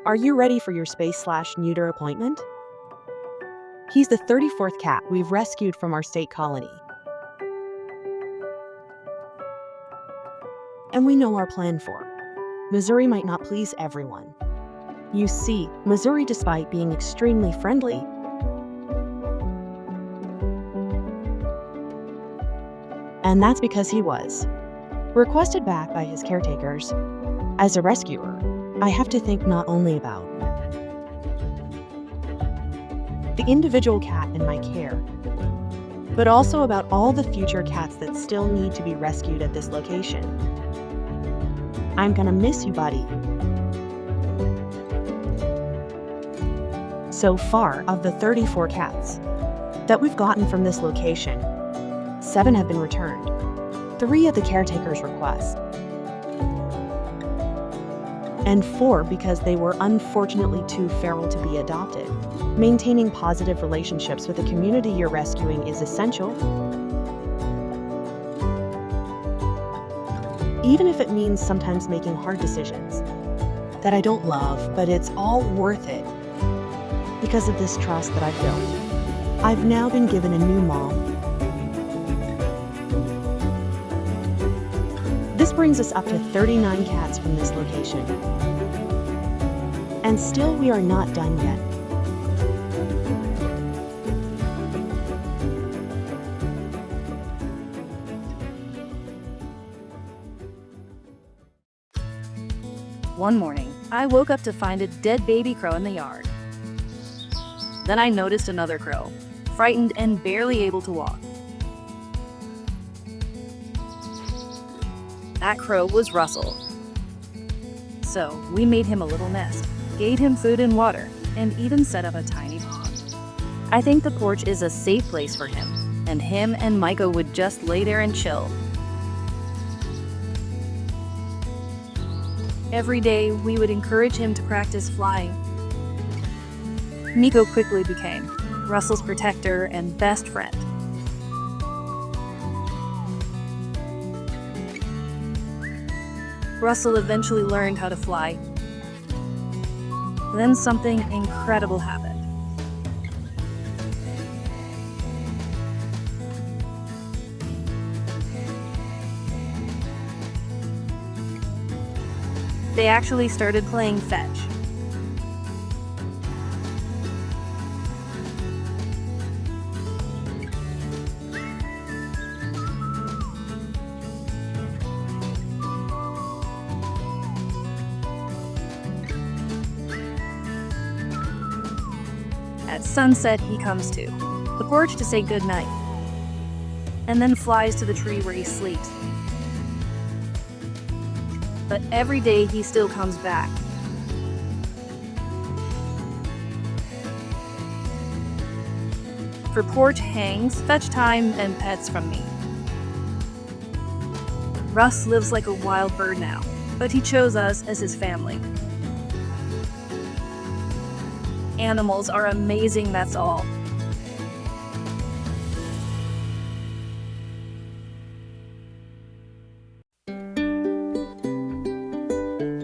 Are you ready for your space/neuter appointment? He's the 34th cat we've rescued from our state colony. And we know our plan for Missouri might not please everyone. You see, Missouri, despite being extremely friendly, and that's because he was requested back by his caretakers. As a rescuer, I have to think not only about the individual cat in my care, but also about all the future cats that still need to be rescued at this location. I'm gonna miss you, buddy. So far, of the 34 cats that we've gotten from this location, 7 have been returned, 3 at the caretaker's request, and 4 because they were unfortunately too feral to be adopted. Maintaining positive relationships with the community you're rescuing is essential, even if it means sometimes making hard decisions that I don't love, but it's all worth it because of this trust that I've built. I've now been given a new mom. This brings us up to 39 cats from this location. And still we are not done yet. One morning, I woke up to find a dead baby crow in the yard. Then I noticed another crow, frightened and barely able to walk. That crow was Russell. So we made him a little nest, gave him food and water, and even set up a tiny pond. I think the porch is a safe place for him, and him and Micah would just lay there and chill. Every day, we would encourage him to practice flying. Nico quickly became Russell's protector and best friend. Russell eventually learned how to fly. Then something incredible happened. They actually started playing fetch. At sunset, he comes to the porch to say goodnight, and then flies to the tree where he sleeps. But every day he still comes back. For porch hangs, fetch time, and pets from me. Russ lives like a wild bird now, but he chose us as his family. Animals are amazing, that's all.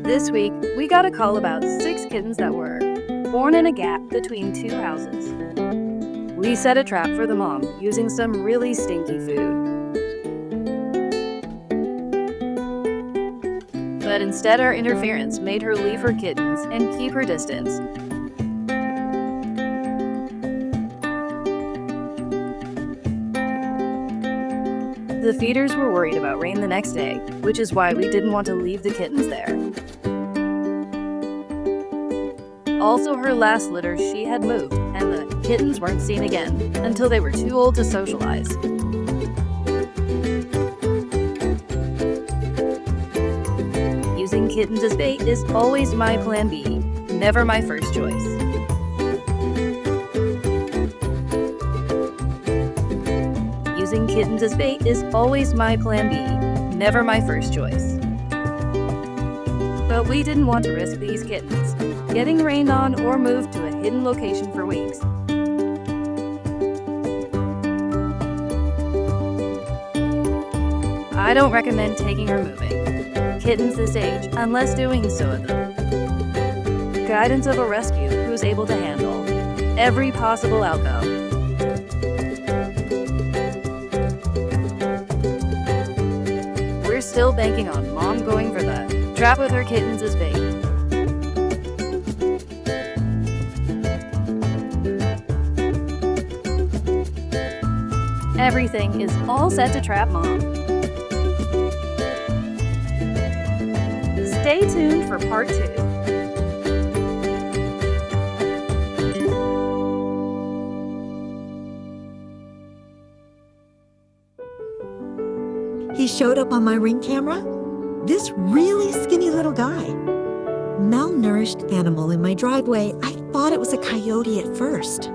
This week, we got a call about 6 kittens that were born in a gap between 2 houses. We set a trap for the mom using some really stinky food. But instead, our interference made her leave her kittens and keep her distance. The feeders were worried about rain the next day, which is why we didn't want to leave the kittens there. Also, her last litter, she had moved, and the kittens weren't seen again until they were too old to socialize. Using kittens as bait is always my plan B, never my first choice. Using kittens as bait is always my plan B, never my first choice. But we didn't want to risk these kittens getting rained on or moved to a hidden location for weeks. I don't recommend taking or moving kittens this age unless doing so at the guidance of a rescue who's able to handle every possible outcome. We're still banking on Mom going for the trap with her kittens as bait. Everything is all set to trap Mom. Stay tuned for part 2. He showed up on my Ring camera. This really skinny little guy. Malnourished animal in my driveway. I thought it was a coyote at first.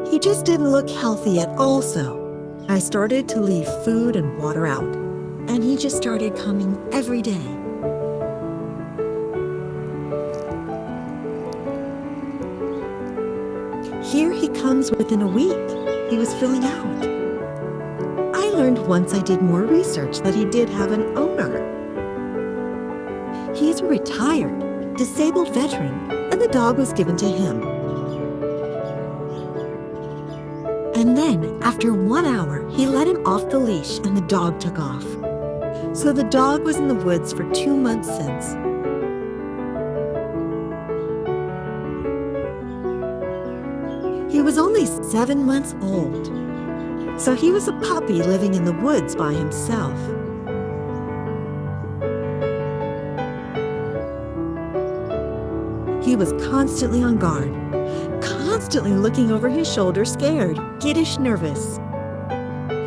He just didn't look healthy at all, so I started to leave food and water out, and he just started coming every day. Here he comes within a week. He was filling out. I learned once I did more research that he did have an owner. He's a retired, disabled veteran, and the dog was given to him. And then, after 1 hour, he let him off the leash and the dog took off. So the dog was in the woods for 2 months since. He was only 7 months old. So he was a puppy living in the woods by himself. He was constantly on guard, constantly looking over his shoulder, scared, giddish, nervous.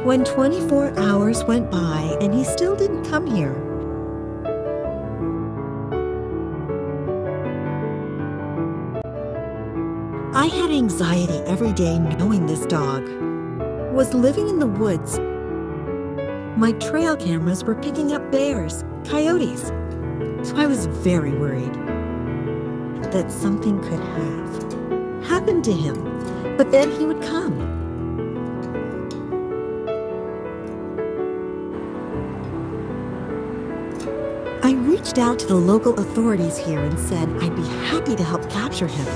When 24 hours went by and he still didn't come here, I had anxiety every day knowing this dog was living in the woods. My trail cameras were picking up bears, coyotes, so I was very worried that something could have happened to him, but then he would come. I reached out to the local authorities here and said I'd be happy to help capture him.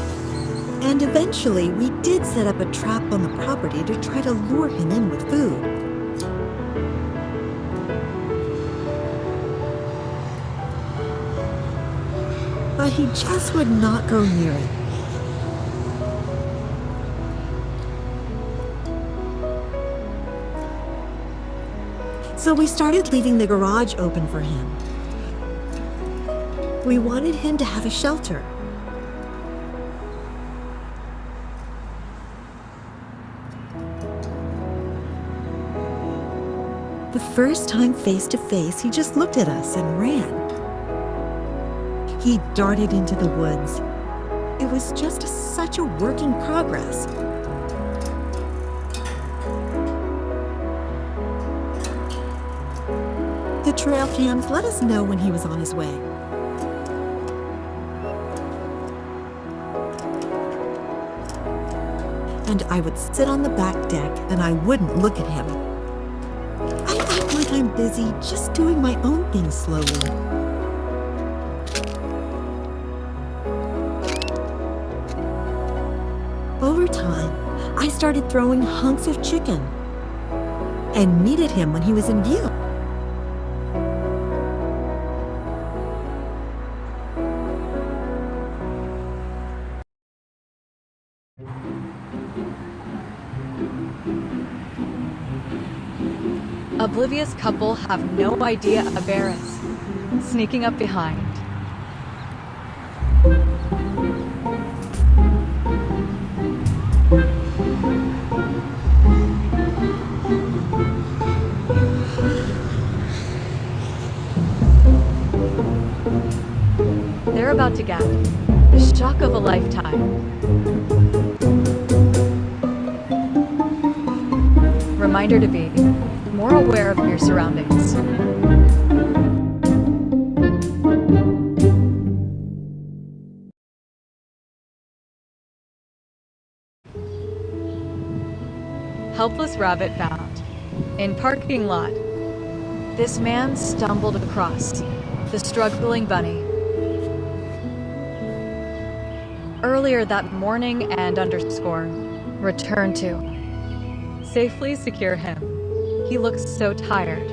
And eventually, we did set up a trap on the property to try to lure him in with food. But he just would not go near it. So we started leaving the garage open for him. We wanted him to have a shelter. The first time face to face, he just looked at us and ran. He darted into the woods. It was just such a work in progress. The trail cams let us know when he was on his way. And I would sit on the back deck and I wouldn't look at him. I act like I'm busy just doing my own thing slowly. Over time, I started throwing hunks of chicken and needed him when he was in view. Oblivious couple have no idea a bear is sneaking up behind. They're about to get the shock of a lifetime. Reminder to be more aware of your surroundings. Helpless rabbit found in parking lot. This man stumbled across The struggling bunny. Earlier that morning and underscore. Return to. Safely secure him. He looks so tired.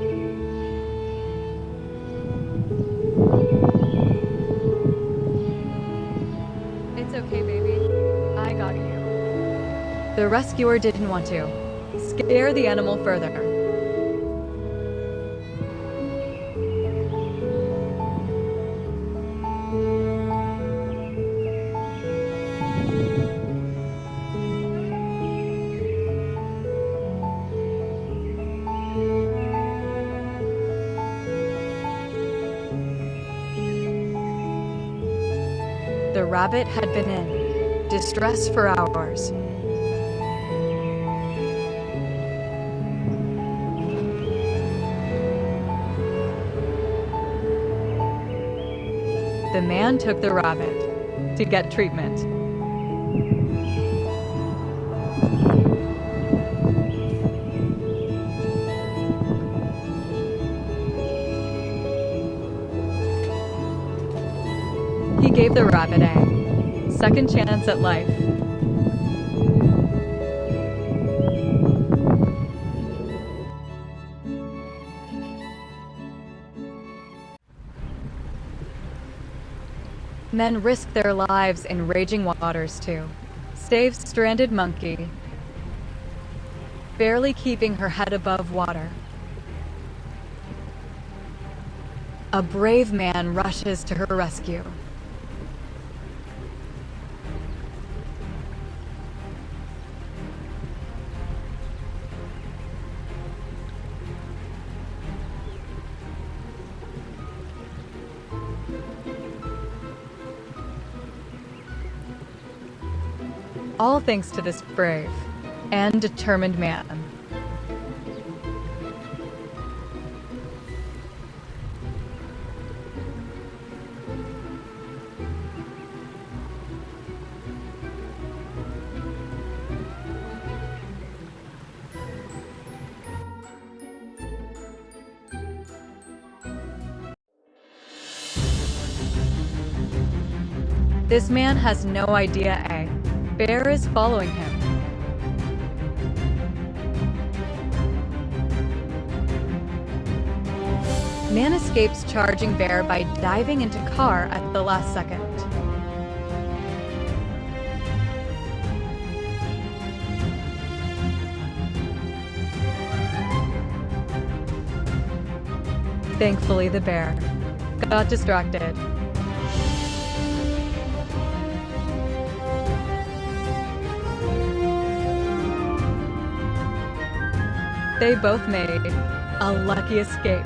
It's okay, baby. I got you. The rescuer didn't want to scare the animal further. The rabbit had been in distress for hours. The man took the rabbit to get treatment. He gave the rabbit a second chance at life. Men risk their lives in raging waters to save stranded monkey, barely keeping her head above water. A brave man rushes to her rescue. All thanks to this brave and determined man. This man has no idea a bear is following him. Man escapes charging bear by diving into car at the last second. Thankfully, the bear got distracted. They both made a lucky escape.